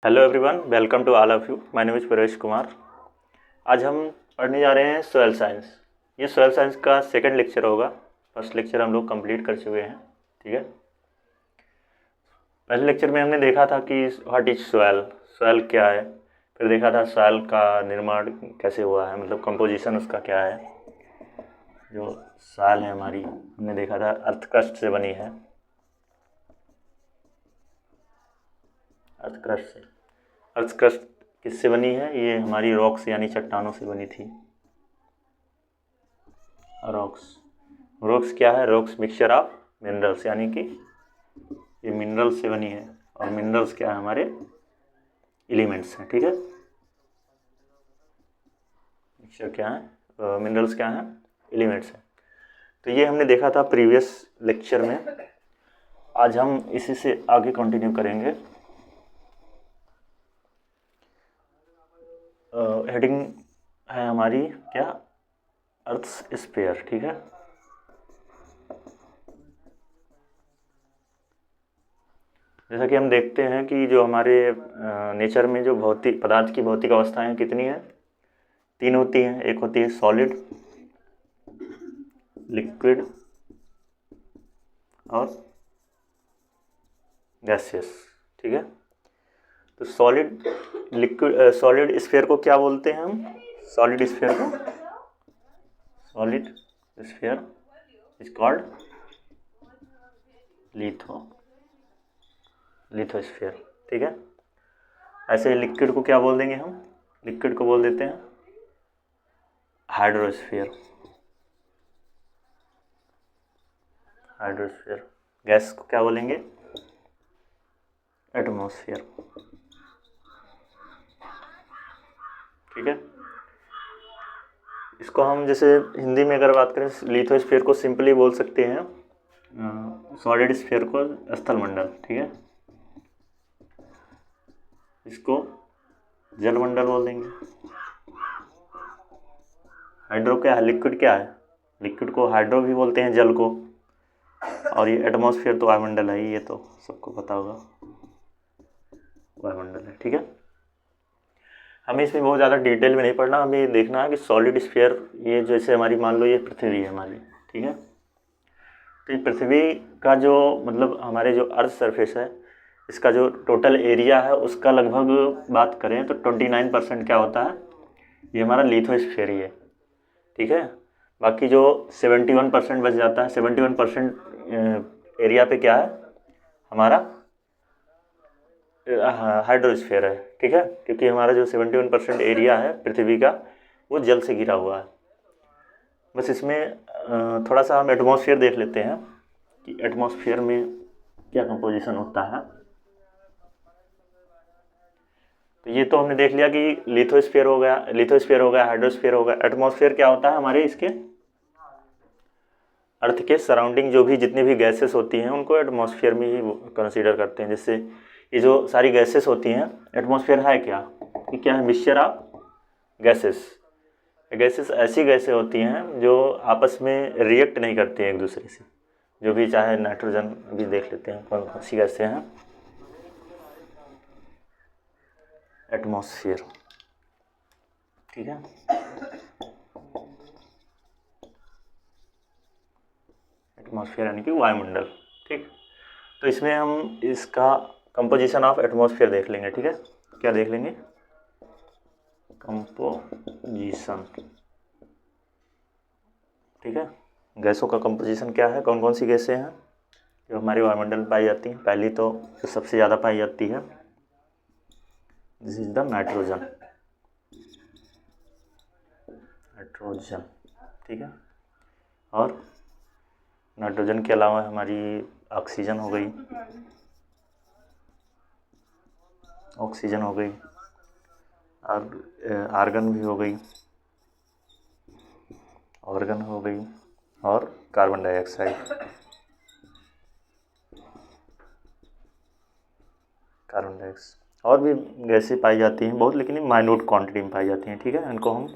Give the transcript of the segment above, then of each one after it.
Hello everyone, welcome to all of you. My name is Pravesh Kumar. आज हम पढ़ने जा रहे हैं सोयल साइंस। ये सोयल साइंस का सेकंड लेक्चर होगा। फर्स्ट लेक्चर हम लोग कंप्लीट कर चुके हैं, ठीक है। पहले लेक्चर में हमने देखा था कि व्हाट इज सोयल, सोयल क्या है। फिर देखा था सोयल का निर्माण कैसे हुआ है, मतलब कंपोजिशन उसका क्या है। जो सोयल है हमारी, हमने देखा था अर्थ क्रस्ट से बनी है। अर्थ क्रस्ट से, अर्थ क्रस्ट किससे बनी है? ये हमारी रॉक्स यानी चट्टानों से बनी थी। रॉक्स, रॉक्स क्या है? रॉक्स मिक्सचर ऑफ मिनरल्स, यानी कि ये मिनरल्स से बनी है। और मिनरल्स क्या है? हमारे एलिमेंट्स हैं, ठीक है। मिक्सचर क्या है? मिनरल्स क्या है? एलिमेंट्स हैं। तो ये हमने देखा था प्रीवियस लेक्चर में। आज हम इसी से आगे कंटिन्यू करेंगे। हेडिंग है हमारी क्या? अर्थ स्फीयर, ठीक है। जैसा कि हम देखते हैं कि जो हमारे नेचर में जो भौतिक पदार्थ की भौतिक अवस्थाएं कितनी हैं? तीन होती हैं। एक होती है सॉलिड, लिक्विड और गैसियस, ठीक है। तो सॉलिड लिक्विड सॉलिड स्फीयर को क्या बोलते हैं हम? सॉलिड स्फीयर को, solid sphere is called lithosphere, ठीक है। ऐसे लिक्विड को क्या बोल देंगे हम? लिक्विड को बोल देते हैं हाइड्रोस्फीयर, हाइड्रोस्फीयर। गैस को क्या बोलेंगे? एटमॉस्फेयर, ठीक है। इसको हम जैसे हिंदी में अगर बात करें, लिथोस्फीयर को सिंपली बोल सकते हैं सॉलिड स्फीयर को स्थल मंडल, ठीक है। इसको जलमंडल बोल देंगे। हाइड्रो क्या है? लिक्विड क्या है? लिक्विड को हाइड्रो भी बोलते हैं, जल को। और ये एटमॉस्फेयर तो वायुमंडल है, ये तो सबको पता होगा, वायुमंडल है, ठीक है। हमें इसमें बहुत ज़्यादा डिटेल में नहीं पढ़ना, हमें ये देखना है कि सॉलिड स्फीयर, ये जैसे हमारी मान लो ये पृथ्वी है हमारी, ठीक है। तो ये पृथ्वी का जो मतलब हमारे जो अर्थ सरफेस है, इसका जो टोटल एरिया है उसका लगभग बात करें तो 29% क्या होता है? ये हमारा लिथोस्फीयर ही है, ठीक है। बाकी जो 71% बच जाता है, 71% एरिया पे क्या है हमारा? हाइड्रोस्फीयर है, ठीक है। क्योंकि हमारा जो 71% एरिया है पृथ्वी का, वो जल से घिरा हुआ है। बस इसमें थोड़ा सा हम एटमॉस्फेयर देख लेते हैं कि एटमॉस्फेयर में क्या कंपोजिशन होता है। तो ये तो हमने देख लिया कि लिथोस्फीयर हो गया, हाइड्रोस्फीयर हो गया। एटमॉस्फेयर क्या होता है हमारे? इसके अर्थ के सराउंडिंग जो भी जितनी भी गैसेस होती हैं उनको एटमॉस्फेयर में ही कंसीडर करते हैं। जैसे ये जो सारी गैसेस होती हैं, एटमॉस्फेयर है क्या? ये क्या है? Mixture of gases. गैसेस ऐसी गैसें होती हैं जो आपस में रिएक्ट नहीं करती हैं एक दूसरे से। जो भी चाहे नाइट्रोजन भी देख लेते हैं कौन कौन सी गैसें हैं एटमॉस्फेयर, ठीक है। एटमॉस्फेयर यानी कि वायुमंडल, ठीक। तो इसमें हम इसका कंपोजिशन ऑफ एटमॉस्फेयर देख लेंगे, ठीक है। क्या देख लेंगे? कंपोजिशन, ठीक है। गैसों का कंपोजिशन क्या है? कौन कौन सी गैसें हैं जो हमारे वायुमंडल में पाई जाती हैं? पहली तो जो सबसे ज़्यादा पाई जाती है, this is the nitrogen, nitrogen, ठीक है। और नाइट्रोजन के अलावा हमारी ऑक्सीजन हो गई, ऑक्सीजन हो गई, और आर्गन भी हो गई, ऑर्गन हो गई, और कार्बन डाइऑक्साइड, कार्बन डाइऑक्साइड। और भी गैसें पाई जाती हैं बहुत, लेकिन माइन्यूट क्वांटिटी में पाई जाती हैं, ठीक है। इनको हम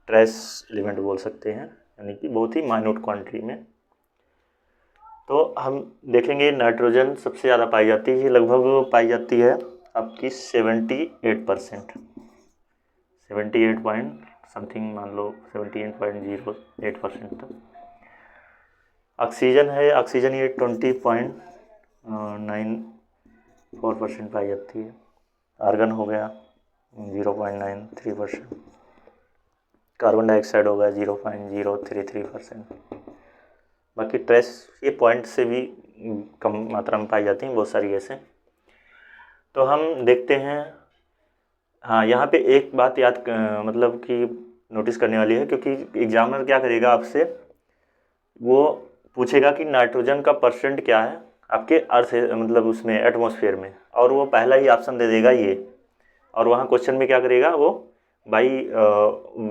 ट्रेस एलिमेंट बोल सकते हैं, यानी कि बहुत ही माइन्यूट क्वांटिटी में। तो हम देखेंगे नाइट्रोजन सबसे ज़्यादा पाई जाती है, लगभग पाई जाती है आपकी 78%, 78 पॉइंट समथिंग मान लो 78.08% तक। ऑक्सीजन है, ऑक्सीजन ये 20.94% पाई जाती है। आर्गन हो गया 0.93%, कार्बन डाइऑक्साइड हो गया 0.033%। बाकी ट्रेस ये पॉइंट से भी कम मात्रा में पाई जाती हैं बहुत सारी गैसें। तो हम देखते हैं, हाँ यहाँ पे एक बात याद मतलब कि नोटिस करने वाली है, क्योंकि एग्जामिनर क्या करेगा आपसे, वो पूछेगा कि नाइट्रोजन का परसेंट क्या है आपके अर्थ मतलब उसमें एटमॉस्फेयर में, और वो पहला ही ऑप्शन दे देगा ये, और वहाँ क्वेश्चन में क्या करेगा वो बाई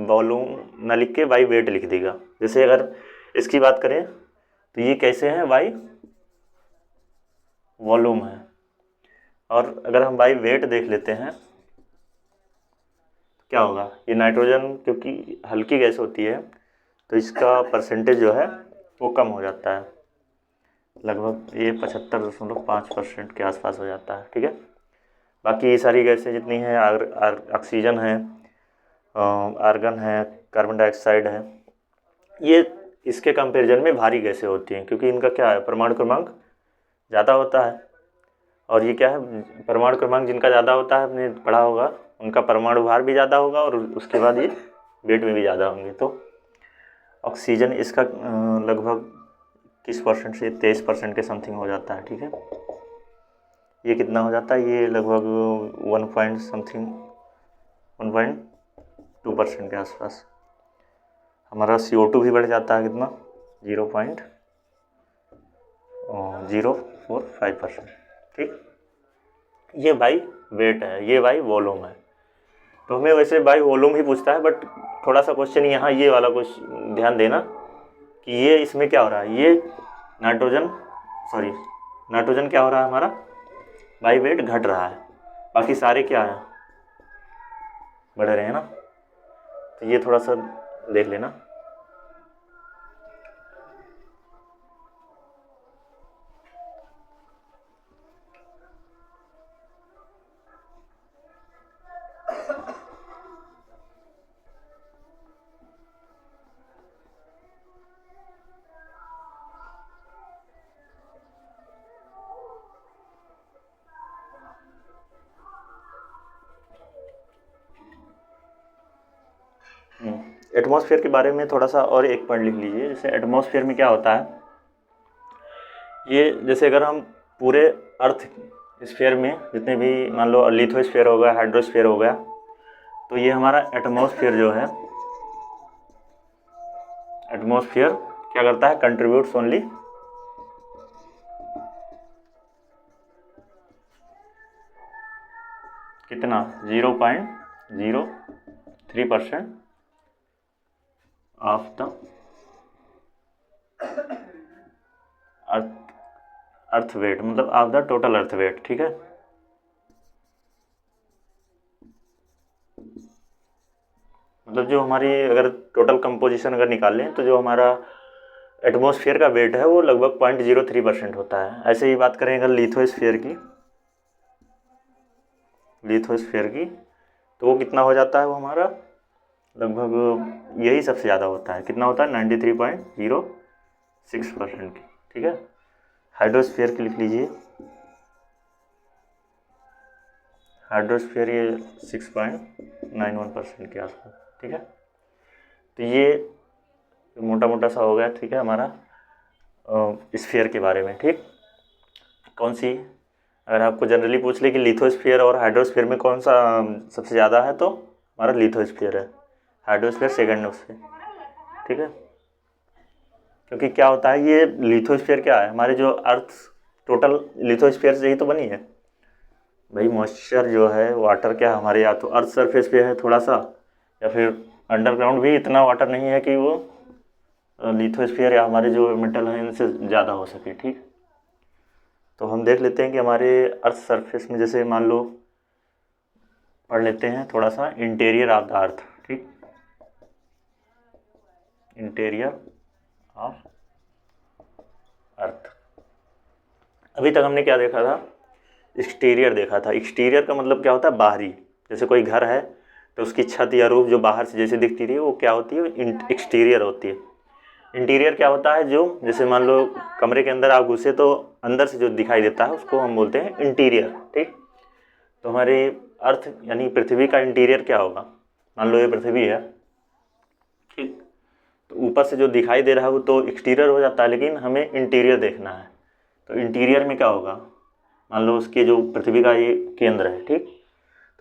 वॉल्यूम ना लिख के बाई वेट लिख देगा। जैसे अगर इसकी बात करें तो ये कैसे है, बाई वॉल्यूम है, और अगर हम बाई वेट देख लेते हैं क्या होगा, ये नाइट्रोजन क्योंकि हल्की गैस होती है तो इसका परसेंटेज जो है वो कम हो जाता है, लगभग ये 75.5% के आसपास हो जाता है। ठीक है, बाकी ये सारी गैसें जितनी हैं, ऑक्सीजन है, आर्गन है, कार्बन डाइऑक्साइड है, ये इसके कंपैरिजन में भारी गैसें होती हैं, क्योंकि इनका क्या है, परमाणु क्रमांक ज़्यादा होता है। और ये क्या है, परमाणु क्रमांक जिनका ज़्यादा होता है, आपने पढ़ा होगा, उनका परमाणु भार भी ज़्यादा होगा और उसके बाद ये वेट में भी ज़्यादा होंगे। तो ऑक्सीजन इसका लगभग 21% से 23% के समथिंग हो जाता है। ठीक है, ये कितना हो जाता है, ये लगभग 1.2% के आसपास। हमारा CO2 भी बढ़ जाता है, कितना 0.045%। ठीक, ये बाई वेट है, ये बाई वॉल्यूम है। तो हमें वैसे बाई वॉल्यूम ही पूछता है, बट थोड़ा सा क्वेश्चन यहाँ ये वाला कुछ ध्यान देना कि ये इसमें क्या हो रहा है, ये नाइट्रोजन क्या हो रहा है हमारा, बाई वेट घट रहा है, बाकी सारे क्या है, बढ़ रहे हैं ना। तो ये थोड़ा सा देख लेना। एटमॉस्फेयर के बारे में थोड़ा सा और एक पॉइंट लिख लीजिए। जैसे एटमॉस्फेयर में क्या होता है, ये जैसे अगर हम पूरे अर्थ स्फीयर में जितने भी मान लो लिथोस्फीयर हो गया, हाइड्रोस्फीयर हो गया, तो ये हमारा एटमॉस्फेयर जो है, एटमॉस्फेयर क्या करता है, कंट्रीब्यूट्स ओनली कितना 0.03% ऑफ द अर्थ वेट, मतलब of the total earth weight. ठीक है, मतलब जो हमारी अगर टोटल कंपोजिशन अगर निकाल लें तो जो हमारा एटमॉस्फेयर का वेट है वो लगभग 0.03% होता है। ऐसे ही बात करें अगर लिथोस्फीयर की तो वो कितना हो जाता है, वो हमारा लगभग यही सबसे ज़्यादा होता है, कितना होता है 93.06% की। ठीक है, हाइड्रोस्फीयर की लिख लीजिए, हाइड्रोस्फीयर ये 6.91% के आसपास। ठीक है, तो ये मोटा मोटा सा हो गया। ठीक है, हमारा स्फीयर के बारे में। ठीक, कौन सी, अगर आपको जनरली पूछ ले कि लिथोस्फीयर और हाइड्रोस्फीयर में कौन सा सबसे ज़्यादा है, तो हमारा लिथोस्फीयर है, हाइड्रोस्फीयर सेकंड उससे। ठीक है, क्योंकि क्या होता है, ये लिथोस्फीयर क्या है, हमारे जो अर्थ टोटल लिथोस्फीयर से ही तो बनी है भाई। मॉइस्चर जो है, वाटर क्या है हमारे, या तो अर्थ सरफेस पे है थोड़ा सा, या फिर अंडरग्राउंड भी इतना वाटर नहीं है कि वो लिथोस्फीयर या हमारे जो मेटल हैं इनसे ज़्यादा हो सके। ठीक, तो हम देख लेते हैं कि हमारे अर्थ सरफेस में, जैसे मान लो पढ़ लेते हैं थोड़ा सा इंटीरियर ऑफ द अर्थ। ठीक, इंटीरियर ऑफ अर्थ। अभी तक हमने क्या देखा था, एक्सटीरियर देखा था। एक्सटीरियर का मतलब क्या होता है, बाहरी। जैसे कोई घर है तो उसकी छत या रूफ जो बाहर से जैसे दिखती थी वो क्या होती है, एक्सटीरियर होती है। इंटीरियर क्या होता है, जो जैसे मान लो कमरे के अंदर आप घुसे तो अंदर से जो दिखाई देता है उसको हम बोलते हैं इंटीरियर। ठीक, तो हमारे अर्थ यानी पृथ्वी का इंटीरियर क्या होगा, मान लो ये पृथ्वी है, ठीक, तो ऊपर से जो दिखाई दे रहा है वो तो एक्सटीरियर हो जाता है, लेकिन हमें इंटीरियर देखना है। तो इंटीरियर में क्या होगा, मान लो उसके जो पृथ्वी का ये केंद्र है, ठीक,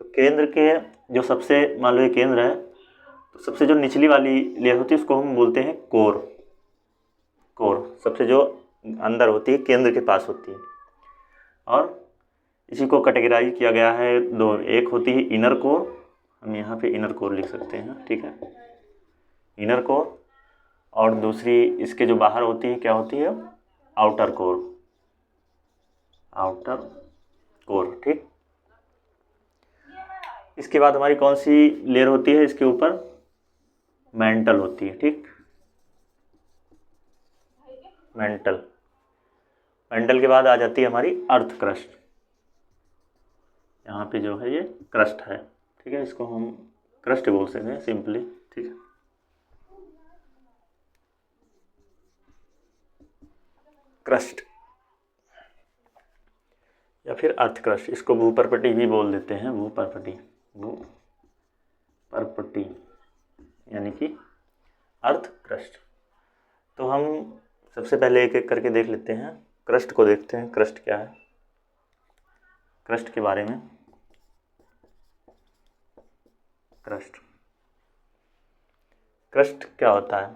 तो केंद्र के जो सबसे, मान लो ये केंद्र है, तो सबसे जो निचली वाली लेयर होती है उसको हम बोलते हैं कोर। कोर सबसे जो अंदर होती है, केंद्र के पास होती है। और इसी को कैटेगराइज किया गया है दो, एक होती है इनर कोर, हम यहाँ पे इनर कोर लिख सकते हैं, ठीक है, इनर कोर। और दूसरी इसके जो बाहर होती है क्या होती है, आउटर कोर, आउटर कोर, ठीक। इसके बाद हमारी कौन सी लेयर होती है, इसके ऊपर मेंटल होती है, ठीक, मेंटल। मेंटल के बाद आ जाती है हमारी अर्थ क्रस्ट। यहाँ पे जो है ये क्रस्ट है, ठीक है, इसको हम क्रस्ट बोल सकते हैं सिंपली, ठीक है। क्रस्ट या फिर अर्थ क्रस्ट, इसको भूपर्पटी भी बोल देते हैं, भूपर्पटी, भूपर्पटी यानी कि अर्थ क्रस्ट। तो हम सबसे पहले एक एक करके देख लेते हैं, क्रस्ट को देखते हैं, क्रस्ट क्या है, क्रस्ट के बारे में। क्रस्ट, क्रस्ट क्या होता है,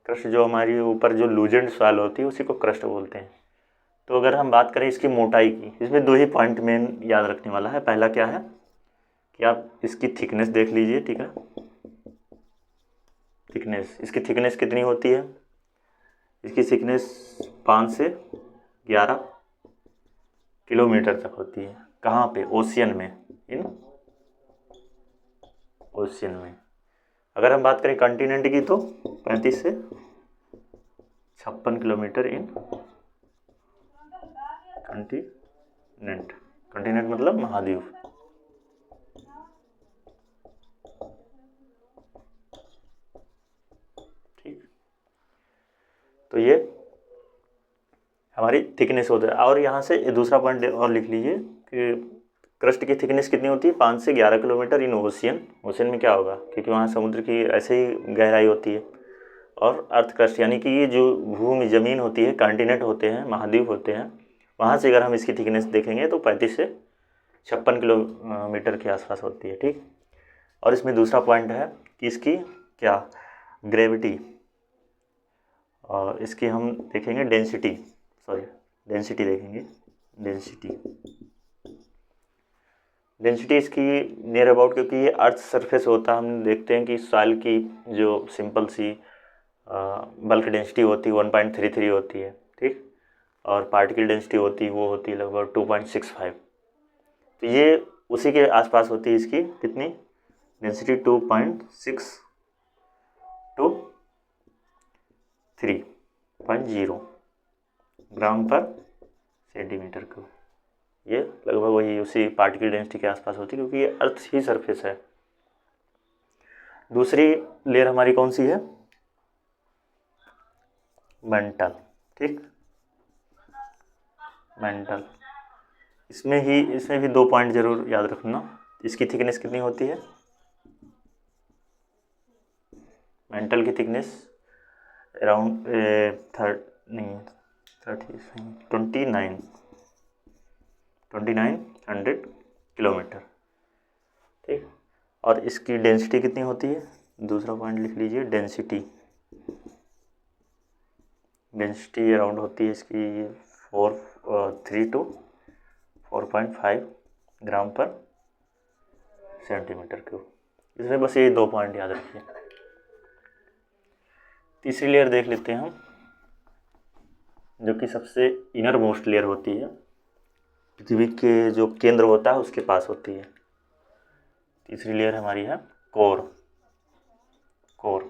क्रस्ट जो हमारी ऊपर जो लूजेंट सॉइल होती है उसी को क्रस्ट बोलते हैं। तो अगर हम बात करें इसकी मोटाई की, इसमें दो ही पॉइंट मेन याद रखने वाला है। पहला क्या है कि आप इसकी थिकनेस देख लीजिए, ठीक है, थिकनेस, इसकी थिकनेस कितनी होती है, इसकी थिकनेस 5 से 11 किलोमीटर तक होती है। कहाँ पे, ओशियन में, इन ओशियन में। अगर हम बात करें कॉन्टिनेंट की तो 35 से 56 किलोमीटर इन कॉन्टिनेंट। कॉन्टिनेंट मतलब महाद्वीप। ठीक, तो ये हमारी थिकनेस होता है। और यहाँ से दूसरा पॉइंट और लिख लीजिए कि क्रस्ट की थिकनेस कितनी होती है, 5 से 11 किलोमीटर इन ओशियन। ओशियन में क्या होगा, क्योंकि वहाँ समुद्र की ऐसे ही गहराई होती है। और अर्थ क्रस्ट यानी कि ये जो भूमि ज़मीन होती है, कॉन्टिनेंट होते हैं, महाद्वीप होते हैं, वहाँ से अगर हम इसकी थिकनेस देखेंगे तो 35 से 56 किलोमीटर के आसपास होती है, ठीक। और इसमें दूसरा पॉइंट है कि इसकी क्या ग्रेविटी, और इसकी हम देखेंगे डेंसिटी, सॉरी डेंसिटी देखेंगे, डेंसिटी, डेंसिटी इसकी नियर अबाउट, क्योंकि ये अर्थ सरफेस होता है, हम देखते हैं कि सॉइल की जो सिंपल सी बल्क डेंसिटी होती है 1.33 होती है, ठीक, और पार्टिकल डेंसिटी होती है वो होती है लगभग 2.65। तो ये उसी के आसपास होती है इसकी कितनी डेंसिटी, 2.6 to 3.0 ग्राम पर सेंटीमीटर क्यूब। ये लगभग वही उसी पार्टिकल डेंसिटी के आसपास होती है, क्योंकि ये अर्थ ही सरफेस है। दूसरी लेयर हमारी कौन सी है, मेंटल, ठीक, मेंटल। इसमें भी 2 पॉइंट जरूर याद रखना। इसकी थिकनेस कितनी होती है, मेंटल की थिकनेस अराउंड 2900 किलोमीटर, ठीक। और इसकी डेंसिटी कितनी होती है, दूसरा पॉइंट लिख लीजिए, डेंसिटी, डेंसिटी अराउंड होती है इसकी 3 to 4.5 ग्राम पर सेंटीमीटर क्यूब। इसमें बस ये 2 पॉइंट याद रखिए। तीसरी लेयर देख लेते हैं हम, जो कि सबसे इनर मोस्ट लेयर होती है, पृथ्वी के जो केंद्र होता है उसके पास होती है। तीसरी लेयर हमारी है कोर। कोर,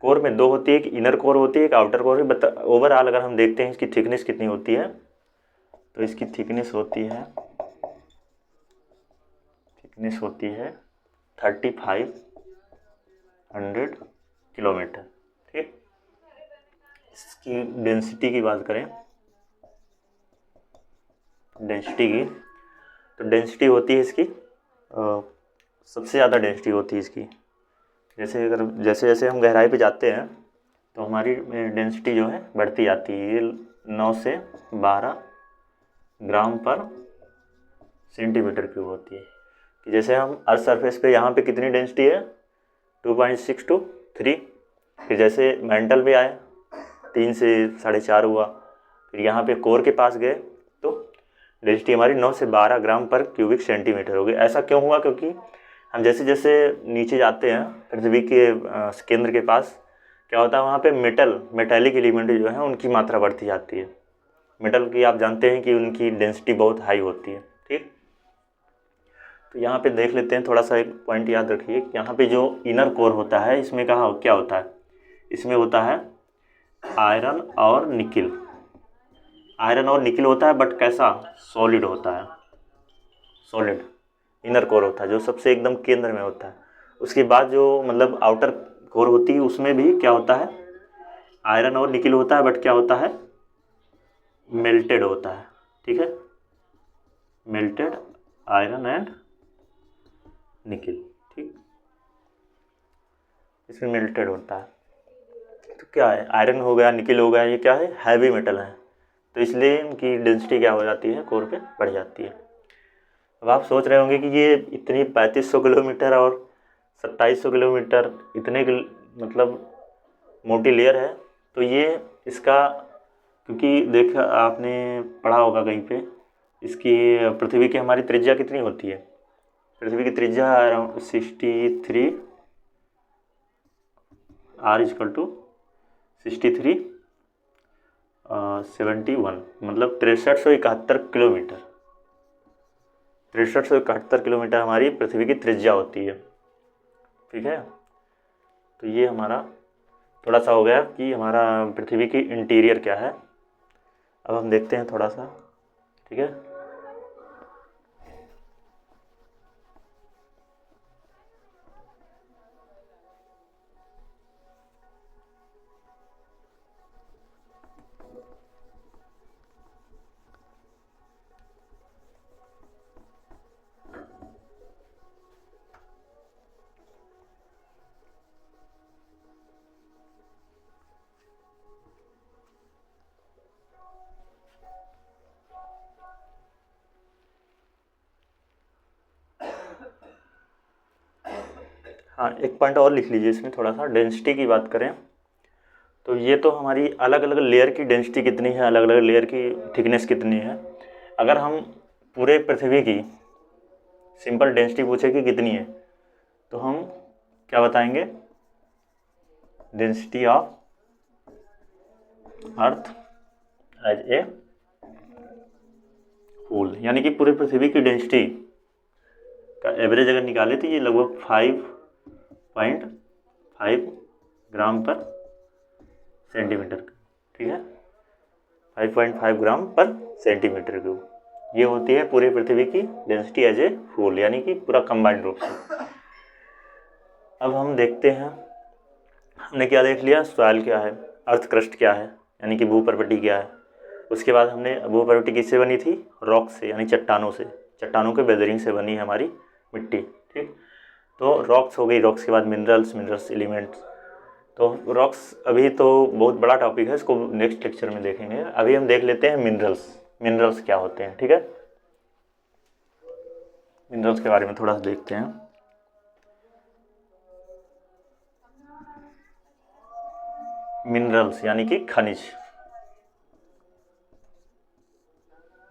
कोर में 2 होती है, एक इनर कोर होती है, एक आउटर कोर है। ओवरऑल अगर हम देखते हैं इसकी थिकनेस कितनी होती है तो इसकी थिकनेस होती है 3500 किलोमीटर। ठीक, इसकी डेंसिटी की बात करें, तो डेंसिटी होती है इसकी सबसे ज़्यादा डेंसिटी होती है इसकी। जैसे जैसे हम गहराई पे जाते हैं तो हमारी डेंसिटी जो है बढ़ती जाती है। ये 9 से 12 ग्राम पर सेंटीमीटर क्यूब होती है। कि जैसे हम अर्थ सरफेस पे यहाँ पे कितनी डेंसिटी है 2.6 to 3, फिर जैसे मेंटल पे आए 3 से 4.5 हुआ, फिर यहाँ पे कोर के पास गए तो डेंसिटी हमारी 9 से 12 ग्राम पर क्यूबिक सेंटीमीटर हो गई। ऐसा क्यों हुआ? क्योंकि हम जैसे जैसे नीचे जाते हैं पृथ्वी के केंद्र के पास, क्या होता है वहाँ पे मेटेलिक एलिमेंट जो है उनकी मात्रा बढ़ती जाती है। मेटल की आप जानते हैं कि उनकी डेंसिटी बहुत हाई होती है। ठीक, तो यहाँ पे देख लेते हैं, थोड़ा सा एक पॉइंट याद रखिए। यहाँ पे जो इनर कोर होता है इसमें क्या होता है? इसमें होता है आयरन और निकिल होता है, बट कैसा? सॉलिड होता है, सॉलिड इनर कोर होता है जो सबसे एकदम केंद्र में होता है। उसके बाद जो मतलब आउटर कोर होती है उसमें भी क्या होता है? आयरन और निकिल होता है, बट क्या होता है? मेल्टेड होता है। ठीक है, मेल्टेड आयरन एंड निकिल। ठीक, इसमें मेल्टेड होता है। तो क्या है? आयरन हो गया, निकिल हो गया, ये क्या है? हैवी मेटल है, तो इसलिए इनकी डेंसिटी क्या हो जाती है? कोर पे बढ़ जाती है। अब आप सोच रहे होंगे कि ये इतनी 3500 किलोमीटर और 2700 किलोमीटर मतलब मोटी लेयर है, तो ये इसका, क्योंकि देखा आपने पढ़ा होगा कहीं पे, इसकी पृथ्वी की हमारी त्रिज्या कितनी होती है? पृथ्वी की त्रिज्या अराउंड 63 r = 71, मतलब 6371 किलोमीटर। 6371 किलोमीटर हमारी पृथ्वी की त्रिज्या होती है। ठीक है, तो ये हमारा थोड़ा सा हो गया कि हमारा पृथ्वी की इंटीरियर क्या है। अब हम देखते हैं थोड़ा सा। ठीक है, हाँ एक पॉइंट और लिख लीजिए इसमें, थोड़ा सा डेंसिटी की बात करें तो ये तो हमारी अलग अलग लेयर की डेंसिटी कितनी है, अलग अलग लेयर की थिकनेस कितनी है। अगर हम पूरे पृथ्वी की सिंपल डेंसिटी पूछे कि कितनी है, तो हम क्या बताएंगे? Density of earth as a whole, यानी कि पूरे पृथ्वी की डेंसिटी का एवरेज अगर निकाले तो ये लगभग 5.5 ग्राम पर सेंटीमीटर। ठीक है, 5.5 ग्राम पर सेंटीमीटर क्यूब ये होती है पूरी पृथ्वी की डेंसिटी एज ए होल, यानी कि पूरा कंबाइंड रूप से। अब हम देखते हैं, हमने क्या देख लिया? सॉइल क्या है, अर्थ क्रस्ट क्या है, यानी कि भूप्रवृत्ति क्या है। उसके बाद हमने भूप्रवृत्ति किससे बनी थी? रॉक से, यानी चट्टानों से, चट्टानों के वेदरिंग से बनी है हमारी मिट्टी। ठीक, तो रॉक्स हो गई, रॉक्स के बाद मिनरल्स एलिमेंट्स। तो रॉक्स अभी तो बहुत बड़ा टॉपिक है, इसको नेक्स्ट लेक्चर में देखेंगे। अभी हम देख लेते हैं मिनरल्स क्या होते हैं। ठीक है, मिनरल्स के बारे में थोड़ा सा देखते हैं। मिनरल्स यानी कि खनिज,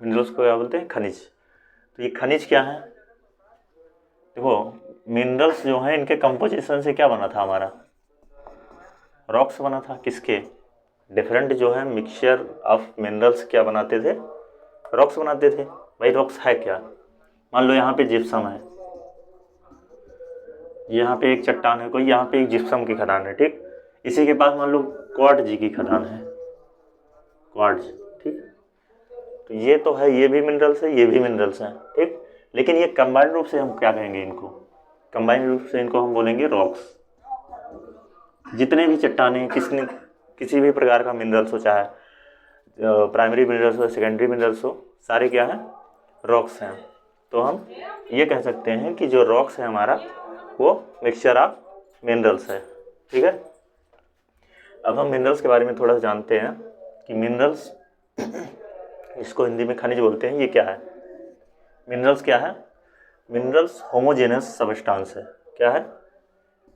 मिनरल्स को क्या बोलते हैं? खनिज। तो ये खनिज क्या है? देखो मिनरल्स जो हैं इनके कंपोजिशन से क्या बना था हमारा? रॉक्स बना था। किसके? डिफरेंट जो है मिक्सचर ऑफ मिनरल्स क्या बनाते थे? रॉक्स बनाते थे। भाई रॉक्स है क्या? मान लो यहाँ पे जिप्सम है, यहाँ पे एक चट्टान है कोई, यहाँ पे एक जिप्सम की खदान है। ठीक, इसी के पास मान लो क्वार्ट्ज की खदान है, क्वार्ट्ज। ठीक, तो ये तो है, ये भी मिनरल्स है, ये भी मिनरल्स हैं, ठीक। लेकिन ये कंबाइंड रूप से हम क्या कहेंगे इनको, कंबाइंड रूप से इनको हम बोलेंगे रॉक्स। जितने भी चट्टानें किसी भी प्रकार का मिनरल्स हो, चाहे प्राइमरी मिनरल्स हो, सेकेंडरी मिनरल्स हो, सारे क्या हैं, रॉक्स हैं। तो हम ये कह सकते हैं कि जो रॉक्स है हमारा वो मिक्सचर ऑफ मिनरल्स है, ठीक है। अब हम मिनरल्स के बारे में थोड़ा जानते हैं कि मिनरल्स, इसको हिंदी में खनिज बोलते हैं, ये क्या है। मिनरल्स क्या है, मिनरल्स होमोजेनस सबस्टांस है। क्या है,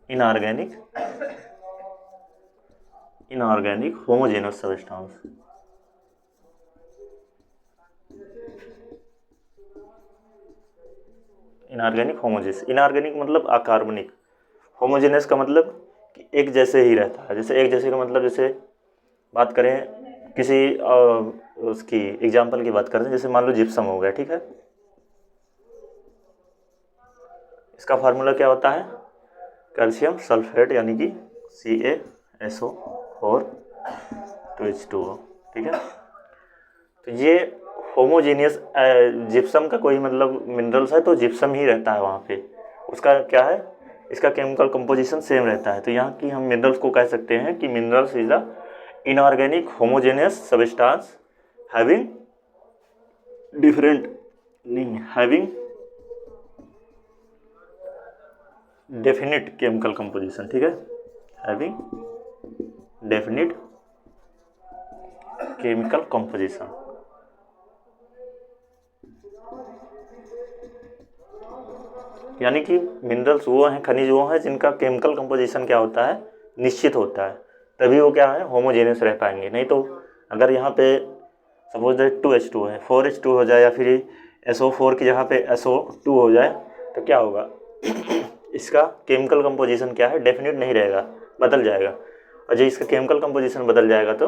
inorganic homogeneous substance. Inorganic homogeneous, inorganic मतलब अकार्बनिक, होमोजेनस का मतलब कि एक जैसे ही रहता है। जैसे एक जैसे का मतलब, जैसे बात करें किसी उसकी एग्जाम्पल की बात करें, जैसे मान लो जिप्सम हो गया, ठीक है। इसका फार्मूला क्या होता है, कैल्शियम सल्फेट यानी कि CaSO4 2H2O, ठीक है। तो ये होमोजीनियस जिप्सम का कोई मतलब मिनरल्स है तो जिप्सम ही रहता है वहाँ पे, उसका क्या है, इसका केमिकल कंपोजिशन सेम रहता है। तो यहाँ की हम मिनरल्स को कह सकते हैं कि minerals is the inorganic homogeneous substance having different नहीं हैविंग डेफिनिट केमिकल कंपोजिशन, ठीक है, हैविंग डेफिनिट केमिकल कंपोजिशन। यानी कि मिनरल्स वो हैं, खनिज वो हैं जिनका केमिकल कंपोजिशन क्या होता है, निश्चित होता है, तभी वो क्या है, होमोजेनियस रह पाएंगे। नहीं तो अगर यहाँ पे सपोज दैट 2H2 है, 4H2 हो जाए, या फिर SO4 की जगह पे SO2 हो जाए, तो क्या होगा इसका केमिकल कंपोजिशन क्या है, डेफिनेट नहीं रहेगा, बदल जाएगा। और जब इसका केमिकल कंपोजिशन बदल जाएगा तो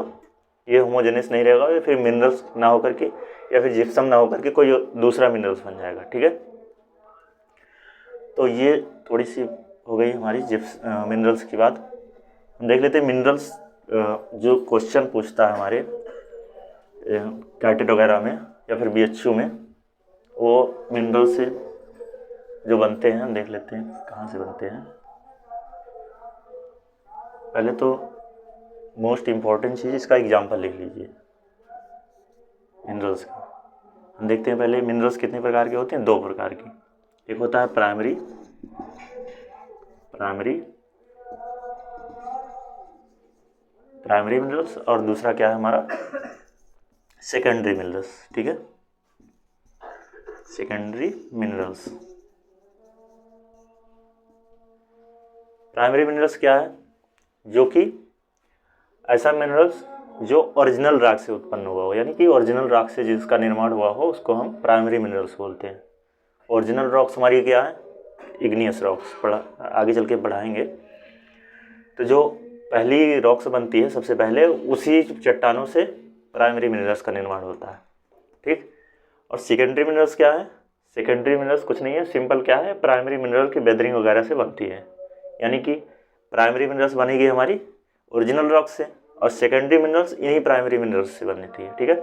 ये होमोजेनियस नहीं रहेगा, या फिर मिनरल्स ना होकर के, या फिर जिप्सम ना होकर के कोई दूसरा मिनरल्स बन जाएगा, ठीक है। तो ये थोड़ी सी हो गई हमारी मिनरल्स की बात। हम देख लेते हैं मिनरल्स, जो क्वेश्चन पूछता है हमारे कैटेट वगैरह में या फिर BHU में, वो मिनरल से जो बनते हैं, हम देख लेते हैं कहाँ से बनते हैं। पहले तो मोस्ट इम्पॉर्टेंट चीज़, इसका एग्जाम्पल लिख लीजिए मिनरल्स का। हम देखते हैं पहले मिनरल्स कितने प्रकार के होते हैं, 2 प्रकार के। एक होता है प्राइमरी मिनरल्स, और दूसरा क्या है हमारा, सेकेंडरी मिनरल्स, ठीक है, सेकेंडरी मिनरल्स। प्राइमरी मिनरल्स क्या है, जो कि ऐसा मिनरल्स जो ओरिजिनल रॉक से उत्पन्न हुआ हो, यानी कि ओरिजिनल रॉक से जिसका निर्माण हुआ हो, उसको हम प्राइमरी मिनरल्स बोलते हैं। ओरिजिनल रॉक्स हमारी क्या है, इग्नियस रॉक्स, आगे चल के पढ़ाएंगे। तो जो पहली रॉक्स बनती है सबसे पहले, उसी चट्टानों से प्राइमरी मिनरल्स का निर्माण होता है, ठीक। और सेकेंडरी मिनरल्स क्या है, सेकेंडरी मिनरल्स कुछ नहीं है, सिंपल क्या है, प्राइमरी मिनरल की बेदरिंग वगैरह से बनती है। यानी कि प्राइमरी मिनरल्स बनेगी हमारी ओरिजिनल रॉक से, और सेकेंडरी मिनरल्स इन्हीं प्राइमरी मिनरल्स से बनती है, ठीक है।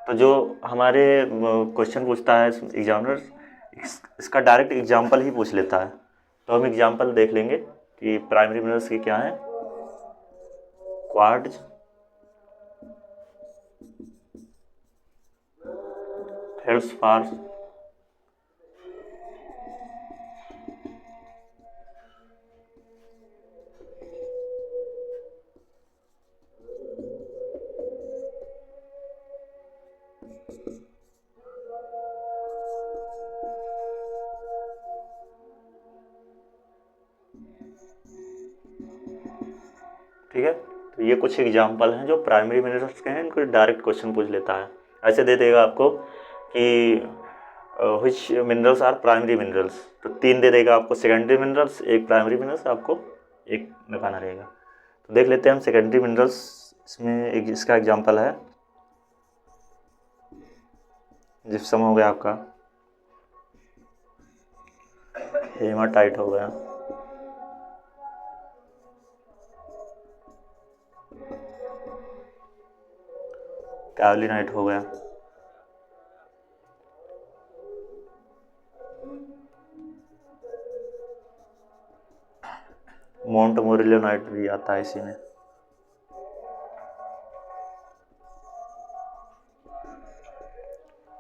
तो जो हमारे क्वेश्चन पूछता है एग्जामिनर, इसका डायरेक्ट एग्जाम्पल ही पूछ लेता है। तो हम एग्जाम्पल देख लेंगे कि प्राइमरी मिनरल्स की क्या है, क्वार्ट्ज, फेल्ड्सपार, ठीक है। तो ये कुछ एग्जाम्पल हैं जो प्राइमरी मिनरल्स के हैं, इनको डायरेक्ट क्वेश्चन पूछ लेता है। ऐसे दे देगा आपको कि which minerals are primary minerals, तो 3 दे देगा आपको सेकेंडरी मिनरल्स, 1 प्राइमरी मिनरल्स, आपको 1 लगाना रहेगा। तो देख लेते हैं हम सेकेंडरी मिनरल्स, इसमें एक इसका एग्जाम्पल है, जिप्सम हो गया आपका, हेमाटाइट हो गया, कावलिनाइट हो गया, मोंट मोरिलोनाइट भी आता है इसी में।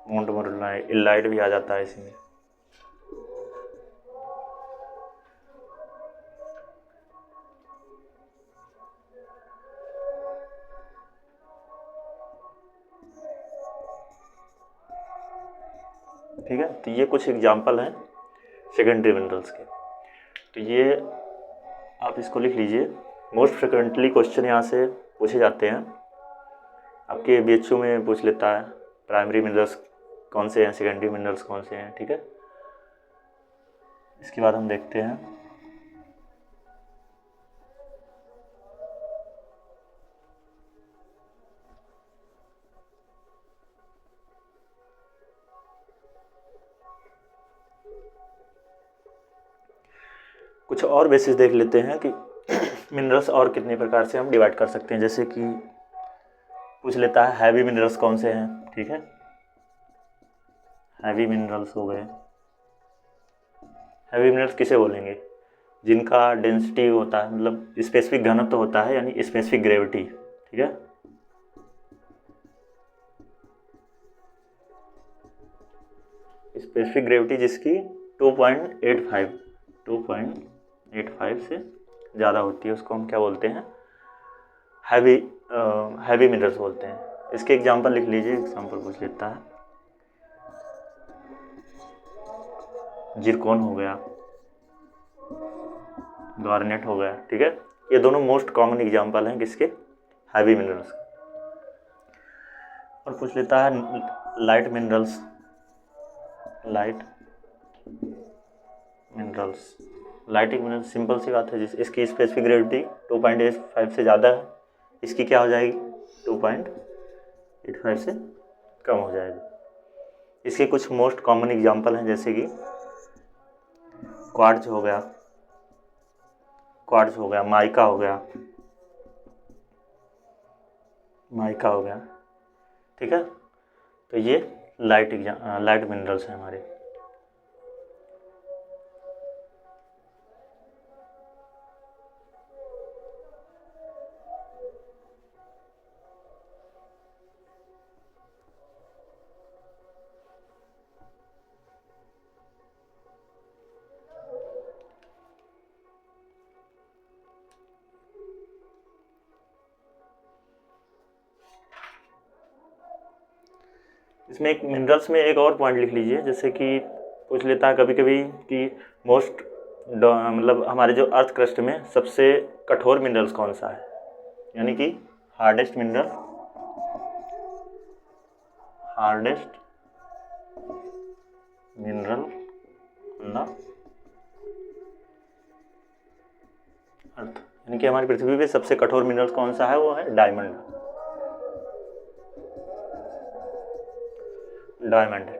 मोंट मोरिलोनाइट इलाइट भी आ जाता है इसी में। ठीक है, तो ये कुछ एग्जाम्पल हैं सेकेंडरी मिनरल्स के। तो ये आप इसको लिख लीजिए। मोस्ट फ्रिक्वेंटली क्वेश्चन यहाँ से पूछे जाते हैं, आपके BHU में पूछ लेता है प्राइमरी मिनरल्स कौन से हैं, सेकेंडरी मिनरल्स कौन से हैं। ठीक है, इसके बाद हम देखते हैं कुछ और बेसिस देख लेते हैं कि मिनरल्स और कितने प्रकार से हम डिवाइड कर सकते हैं। जैसे कि पूछ लेता है हैवी मिनरल्स कौन से हैं। ठीक है, हैवी मिनरल्स हो गए। हैवी मिनरल्स किसे बोलेंगे? जिनका डेंसिटी होता है, मतलब स्पेसिफिक घनत्व होता है, यानी स्पेसिफिक ग्रेविटी। ठीक है, स्पेसिफिक ग्रेविटी जिसकी 2.85 से ज़्यादा होती है, उसको हम क्या बोलते हैं? हैवी मिनरल्स बोलते हैं। इसके एग्जांपल लिख लीजिए। एग्जांपल पूछ लेता है, जिरकोन हो गया, गार्नेट हो गया। ठीक है, ये दोनों मोस्ट कॉमन एग्जांपल हैं किसके? Heavy minerals. और पूछ लेता है light minerals. Light mineral simple सी बात है, जिस इसकी स्पेसिफिक ग्रेविटी 2.85 से ज़्यादा है, इसकी क्या हो जाएगी? 2.85 से कम हो जाएगी। इसके कुछ मोस्ट कॉमन एग्जांपल हैं, जैसे कि क्वार्ट्ज हो गया, माइका हो गया। ठीक है, तो ये लाइट मिनरल्स हैं हमारे। इसमें एक मिनरल्स में एक और पॉइंट लिख लीजिए। जैसे कि पूछ लेता है कभी कभी कि मोस्ट मतलब हमारे जो अर्थ क्रस्ट में सबसे कठोर मिनरल्स कौन सा है, यानी कि हार्डेस्ट मिनरल ना अर्थ, यानी कि हमारी पृथ्वी पे सबसे कठोर मिनरल कौन सा है? वो है डायमंड।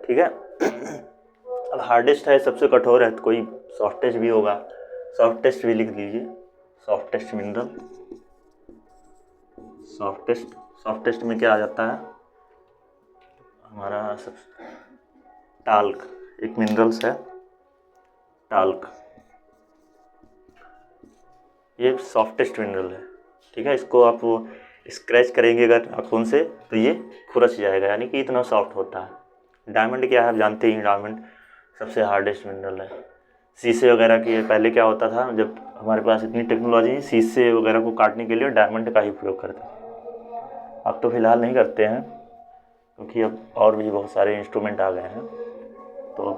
ठीक है, अब हार्डेस्ट है, सबसे कठोर है, तो कोई सॉफ्टेस्ट भी होगा, सॉफ्टेस्ट भी लिख दीजिए। सॉफ्टेस्ट मिनरल, सॉफ्टेस्ट में क्या आ जाता है हमारा? सब टाल्क एक मिनरल्स है, टाल्क, ये सॉफ्टेस्ट मिनरल है। ठीक है, इसको आप स्क्रैच करेंगे अगर नाखून से तो ये खुरच जाएगा, यानी कि इतना सॉफ्ट होता है। डायमंड क्या है आप जानते ही, डायमंड सबसे हार्डेस्ट मिनरल है। शीशे वगैरह की पहले क्या होता था, जब हमारे पास इतनी टेक्नोलॉजी है, शीशे वगैरह को काटने के लिए डायमंड का ही प्रयोग करते हैं। अब तो फिलहाल नहीं करते हैं, क्योंकि अब और भी बहुत सारे इंस्ट्रूमेंट आ गए हैं, तो